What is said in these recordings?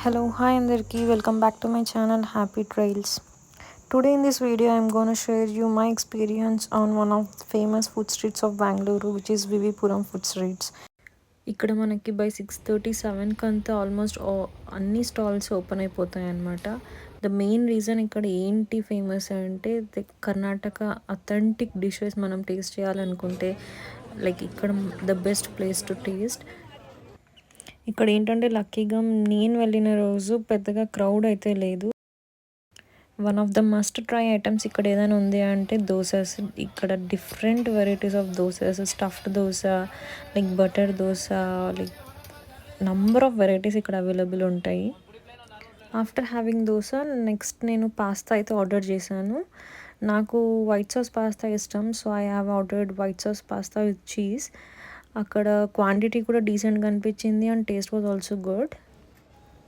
Hello, hi Andarki, welcome back to my channel Happy Trails. Today in this video I'm going to share you my experience on one of the famous food streets of Bangalore, which is Vivipuram food streets. ఇక్కడ మనకి by 6:37 కంతా almost అన్ని stalls open అయిపోతాయి అన్నమాట. The main reason ఇక్కడ ఏంటి famous అంటే Karnataka authentic dishes మనం టేస్ట్ చేయాలనుకుంటే లైక్ ఇక్కడ the best place to taste. ఇక్కడ ఏంటంటే లక్కీగా నేను వెళ్ళిన రోజు పెద్దగా క్రౌడ్ అయితే లేదు. One of the must try items ఇక్కడ ఏదైనా ఉంది అంటే దోసాస్. ఇక్కడ different varieties of dosas, stuffed dosa, like butter dosa, like number of varieties ఇక్కడ అవైలబుల్ ఉంటాయి. ఆఫ్టర్ హ్యావింగ్ దోశ నెక్స్ట్ నేను పాస్తా అయితే ఆర్డర్ చేశాను. నాకు వైట్ సాస్ పాస్తా ఇష్టం, so I have ordered white sauce pasta with cheese. అక్కడ క్వాంటిటీ కూడా డీసెంట్గా అనిపించింది and taste was also good.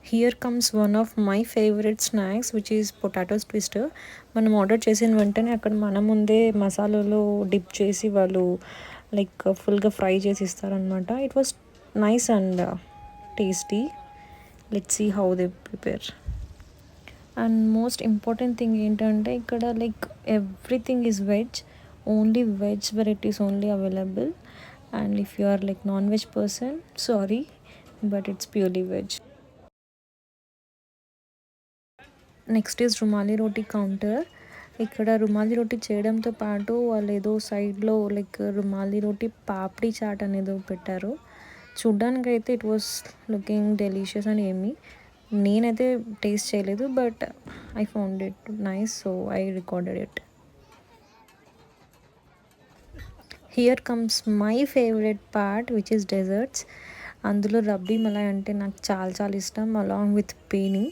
Here comes one of my favourite snacks which is potatoes twister. మనం order చేసిన వెంటనే అక్కడ మన ముందే మసాలాలో డిప్ చేసి వాళ్ళు లైక్ ఫుల్గా ఫ్రై చేసి ఇస్తారనమాట. It was nice and tasty. Let's see how they prepare. And most important thing ఏంటంటే ఇక్కడ like everything is veg, only veg varieties only available. And if you are like non-veg person, sorry, but it's purely veg. Next is rumali roti counter. ఇక్కడ రుమాలి రోటీ చేయడంతో పాటు వాళ్ళు ఏదో సైడ్లో like rumali roti papdi chaat అనేది పెట్టారు. చూడ్డానికి అయితే it was looking delicious and ఏమీ. నేనైతే టేస్ట్ చేయలేదు, but I found it nice, so I recorded it. Here comes my favourite part which is desserts. అందులో రబ్డీ మలై అంటే నాకు చాలా చాలా ఇష్టం, along with pheni.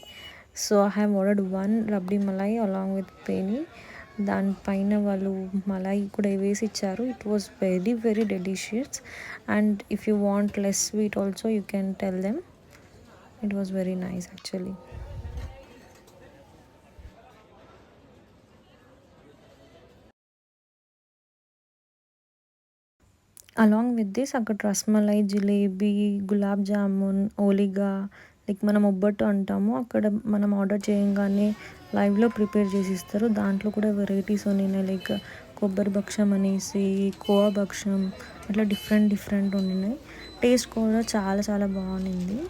So I have ordered one rabdi malai along with పేని. దానిపైన వాళ్ళు మలై కూడా వేసి ఇచ్చారు. It was very very delicious. And if you want less sweet also you can tell them. It was very nice actually. Along with this అక్కడ rasmalai, jalebi, gulab jamun, ఓలిగా, like మనం ఒబ్బట్టు అంటాము, అక్కడ మనం ఆర్డర్ చేయగానే లైవ్లో ప్రిపేర్ చేసి ఇస్తారు. దాంట్లో కూడా వెరైటీస్ ఉన్నాయి, లైక్ కొబ్బరి భక్షం అనేసి, కోవా భక్షం, అట్లా డిఫరెంట్ డిఫరెంట్ ఉన్నాయి. టేస్ట్ కూడా చాలా చాలా బాగుంది.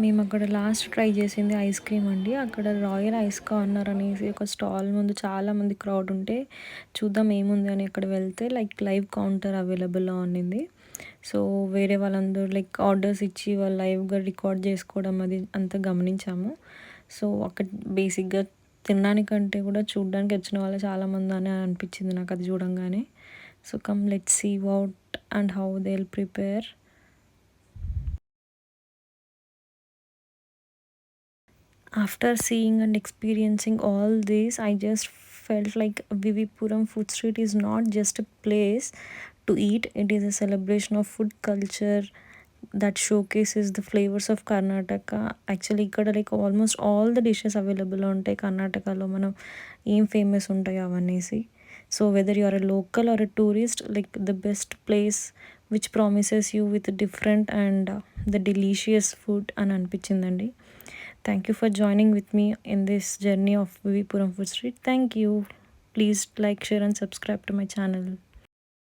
మేము అక్కడ లాస్ట్ ట్రై చేసింది ఐస్ క్రీమ్ అండి. అక్కడ రాయల్ ఐస్ కార్నర్ అనేసి ఒక స్టాల్ ముందు చాలామంది క్రౌడ్ ఉంటే చూద్దాం ఏముంది అని అక్కడ వెళ్తే లైక్ లైవ్ కౌంటర్ అవైలబుల్లో ఉండింది. సో వేరే వాళ్ళందరూ లైక్ ఆర్డర్స్ ఇచ్చి వాళ్ళు లైవ్గా రికార్డ్ చేసుకోవడం అది అంతా గమనించాము. సో అక్కడ బేసిక్గా తినడానికంటే కూడా చూడడానికి వచ్చిన వాళ్ళు చాలామంది అని అనిపించింది నాకు అది చూడంగానే. So come let's see what and how they will prepare. After seeing and experiencing all this, I just felt like Vivipuram Food Street is not just a place to eat, it is a celebration of food culture that showcases the flavors of Karnataka. Actually ikkada like almost all the dishes available ఉంటాయి కర్ణాటకలో, మనం ఏం famous ఉంటాయో అవనేసి. So whether you are a local or a tourist, like the best place which promises you with different and the delicious food అని అనిపించిందండి. Thank you for joining with me in this journey of Vivipuram Food Street. Thank you. Please like, share and subscribe to my channel.